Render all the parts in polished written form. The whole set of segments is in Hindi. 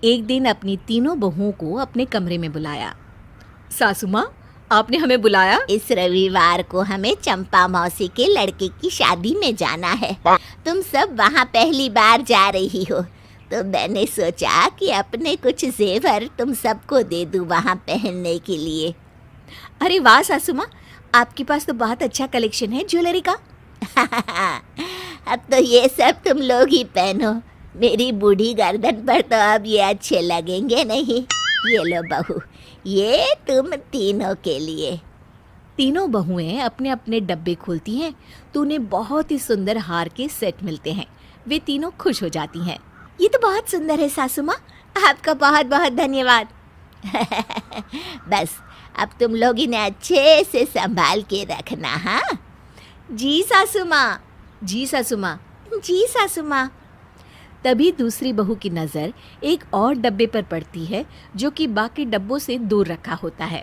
एक दिन अपनी तीनों बहुओं को अपने कमरे में बुलाया। सासू माँ, आपने हमें बुलाया? इस रविवार को हमें चंपा मौसी के लड़के की शादी में जाना है। तुम सब वहाँ पहली बार जा रही हो, तो मैंने सोचा कि अपने कुछ जेवर तुम सबको दे दूँ वहाँ पहनने के लिए। अरे वाह सासू माँ, आपके पास तो बहुत अच्छा कलेक्शन है ज्वेलरी का। अब तो ये सब तुम लोग ही पहनो, मेरी बूढ़ी गर्दन पर तो अब ये अच्छे लगेंगे नहीं। ये लो बहू, ये तुम तीनों के लिए। तीनों बहुएं अपने अपने डब्बे खोलती हैं तो उन्हें बहुत ही सुंदर हार के सेट मिलते हैं। वे तीनों खुश हो जाती हैं। ये तो बहुत सुंदर है सासू माँ, आपका बहुत बहुत धन्यवाद। बस अब तुम लोग इन्हें अच्छे से संभाल के रखना। हाँ जी सासू माँ। जी सासू माँ। जी सासू माँ। तभी दूसरी बहू की नज़र एक और डब्बे पर पड़ती है जो कि बाकी डब्बों से दूर रखा होता है।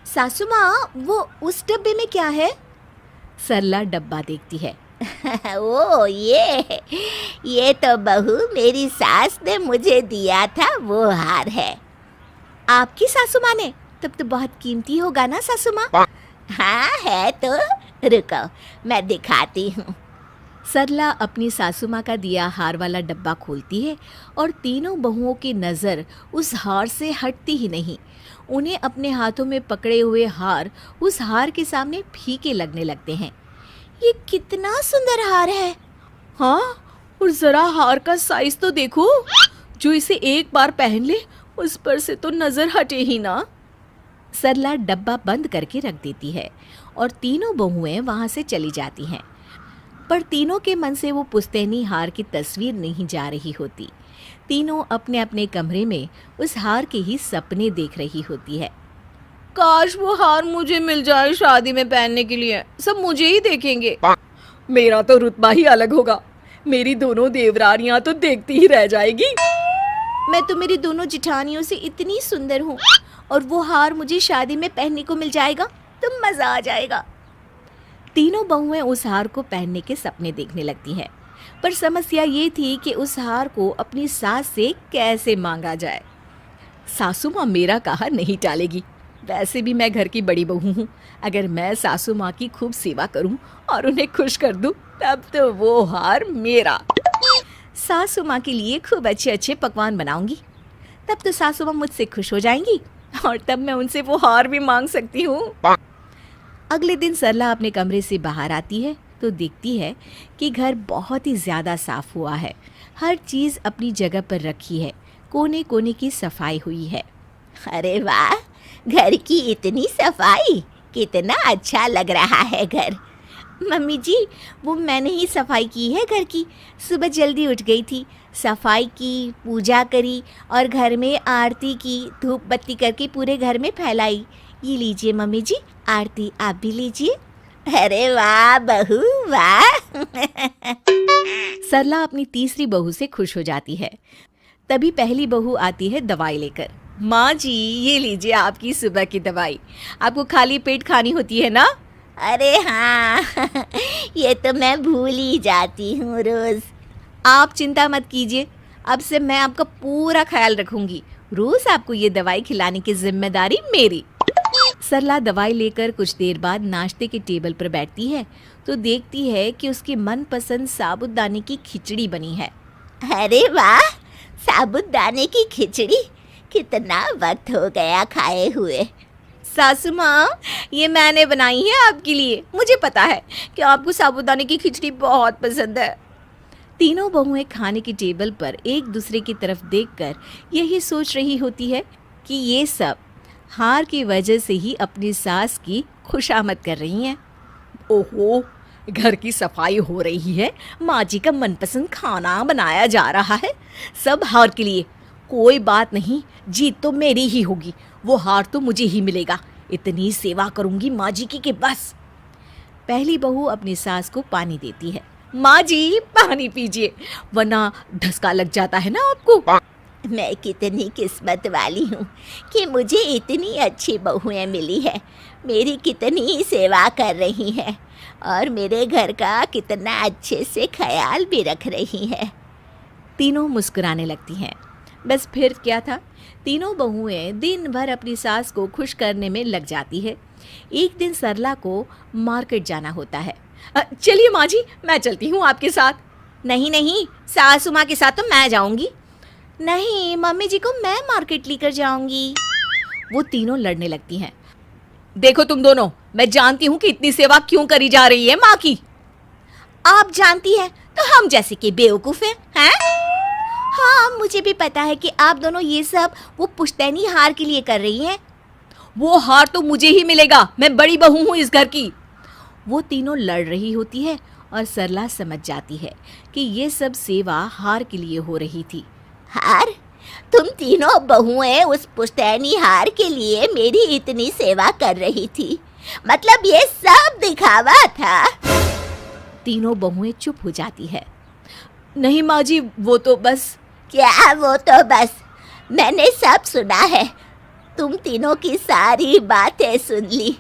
सासू माँ, वो उस डब्बे में क्या है? सरला डब्बा देखती है। ओ ये तो बहू मेरी सास ने मुझे दिया था, वो हार है। आपकी सासू माँ ने? तब तो बहुत कीमती होगा ना सासू माँ? हाँ है तो, रुको मैं दिखाती हूँ। सरला अपनी सासू माँ का दिया हार वाला डब्बा खोलती है और तीनों बहुओं की नज़र उस हार से हटती ही नहीं। उन्हें अपने हाथों में पकड़े हुए हार उस हार के सामने फीके लगने लगते हैं। ये कितना सुंदर हार है। हाँ, और ज़रा हार का साइज तो देखो, जो इसे एक बार पहन ले उस पर से तो नज़र हटे ही ना। सरला डब्बा बंद करके रख देती है और तीनों बहुएं वहाँ से चली जाती हैं। पर तीनों के मन से वो पुश्तैनी हार की तस्वीर नहीं जा रही होती। तीनों अपने अपने कमरे में उस हार के ही सपने देख रही होती है। काश वो हार मुझे मिल जाए शादी में पहनने के लिए, सब मुझे ही देखेंगे। मेरा तो रुतबा ही अलग होगा, मेरी दोनों देवरानियां तो देखती ही रह जाएगी। मैं तो मेरी दोनों जिठानियों से इतनी सुंदर हूँ, और वो हार मुझे शादी में पहनने को मिल जाएगा तो मज़ा आ जाएगा। तीनों बहुएं उस हार को पहनने के सपने देखने लगती हैं, पर समस्या ये थी कि उस हार को अपनी सास से कैसे मांगा जाए। सासू माँ मेरा कहा नहीं टालेगी। वैसे भी मैं घर की बड़ी बहू हूँ, अगर मैं सासू माँ की खूब सेवा करूँ और उन्हें खुश कर दूँ तब तो वो हार मेरा। सासू माँ के लिए खूब अच्छे अच्छे पकवान बनाऊंगी, तब तो सासू माँ मुझसे खुश हो जाएंगी और तब मैं उनसे वो हार भी मांग सकती हूँ। अगले दिन सरला अपने कमरे से बाहर आती है तो देखती है कि घर बहुत ही ज़्यादा साफ हुआ है। हर चीज़ अपनी जगह पर रखी है, कोने कोने की सफाई हुई है। अरे वाह, घर की इतनी सफाई, कितना अच्छा लग रहा है घर। मम्मी जी, वो मैंने ही सफाई की है घर की। सुबह जल्दी उठ गई थी, सफाई की, पूजा करी और घर में आरती की, धूप बत्ती करके पूरे घर में फैलाई। ये लीजिए मम्मी जी, आरती आप भी लीजिए। अरे वाह बहू वाह। सरला अपनी तीसरी बहू से खुश हो जाती है। तभी पहली बहू आती है दवाई लेकर। माँ जी, ये लीजिए आपकी सुबह की दवाई, आपको खाली पेट खानी होती है ना? अरे हाँ, ये तो मैं भूल ही जाती हूँ रोज़। आप चिंता मत कीजिए, अब से मैं आपका पूरा ख्याल रखूंगी। रोज़ आपको ये दवाई खिलाने की जिम्मेदारी मेरी। सरला दवाई लेकर कुछ देर बाद नाश्ते के टेबल पर बैठती है तो देखती है कि उसकी मनपसंद साबूदाने की खिचड़ी बनी है। अरे वाह, साबूदाने की खिचड़ी, कितना वक्त हो गया खाए हुए। सासू माँ, ये मैंने बनाई है आपके लिए। मुझे पता है कि आपको साबूदाने की खिचड़ी बहुत पसंद है। तीनों बहुएं खाने की टेबल पर एक दूसरे की तरफ देखकर यही सोच रही होती है कि ये सब हार की वजह से ही अपनी सास की खुशामद कर रही हैं। ओहो, घर की सफाई हो रही है, माँ जी का मनपसंद खाना बनाया जा रहा है, सब हार के लिए। कोई बात नहीं, जीत तो मेरी ही होगी, वो हार तो मुझे ही मिलेगा। इतनी सेवा करूंगी माँ जी की कि बस। पहली बहू अपनी सास को पानी देती है। माँ जी, पानी पीजिए, वरना ढसका लग जाता है ना आपको। मैं कितनी किस्मत वाली हूँ कि मुझे इतनी अच्छी बहुएं मिली है। मेरी कितनी सेवा कर रही हैं और मेरे घर का कितना अच्छे से ख्याल भी रख रही है। तीनों मुस्कुराने लगती हैं। बस फिर क्या था, तीनों बहुएं दिन भर अपनी सास को खुश करने में लग जाती है। एक दिन सरला को मार्केट जाना होता है। चलिए माँ जी, मैं चलती हूँ आपके साथ। नहीं नहीं, सासू माँ के साथ तो मैं जाऊंगी। नहीं, मम्मी जी को मैं मार्केट लेकर जाऊंगी। वो तीनों लड़ने लगती हैं। देखो तुम दोनों, मैं जानती हूँ कि इतनी सेवा क्यों करी जा रही है माँ की। आप जानती हैं तो हम जैसे कि बेवकूफ हैं? हाँ, मुझे भी पता है कि आप दोनों ये सब वो पुश्तैनी हार के लिए कर रही हैं। वो हार तो मुझे ही मिलेगा, मैं बड़ी बहू हूँ इस घर की। वो तीनों लड़ रही होती है और सरला समझ जाती है कि ये सब सेवा हार के लिए हो रही थी। हार? तुम तीनों बहुएं उस पुश्तैनी हार के लिए मेरी इतनी सेवा कर रही थी, मतलब ये सब दिखावा था? तीनों बहुएं चुप हो जाती है। नहीं माँ जी, वो तो बस। क्या वो तो बस? मैंने सब सुना है, तुम तीनों की सारी बातें सुन ली।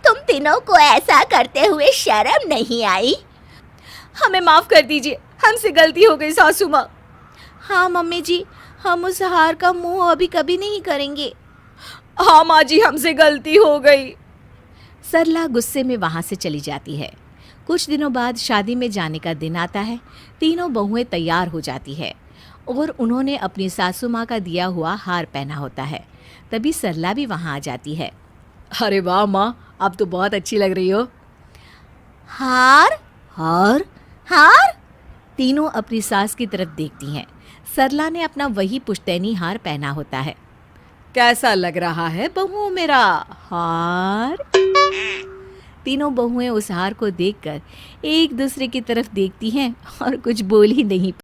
तुम तीनों को ऐसा करते हुए शर्म नहीं आई? हमें माफ कर दीजिए, हमसे गलती हो गई सासू माँ। हाँ मम्मी जी, हम उस हार का मुंह अभी कभी नहीं करेंगे। हाँ माँ जी, हमसे गलती हो गई। सरला गुस्से में वहाँ से चली जाती है। कुछ दिनों बाद शादी में जाने का दिन आता है। तीनों बहुएं तैयार हो जाती है और उन्होंने अपनी सासू माँ का दिया हुआ हार पहना होता है। तभी सरला भी वहाँ आ जाती है। अरे वाह माँ, आप तो बहुत अच्छी लग रही हो। हार? हार? हार? तीनों अपनी सास की तरफ देखती हैं। सरला ने अपना वही पुश्तैनी हार पहना होता है। कैसा लग रहा है बहू मेरा हार? तीनों बहुएं उस हार को देखकर एक दूसरे की तरफ देखती हैं और कुछ बोल ही नहीं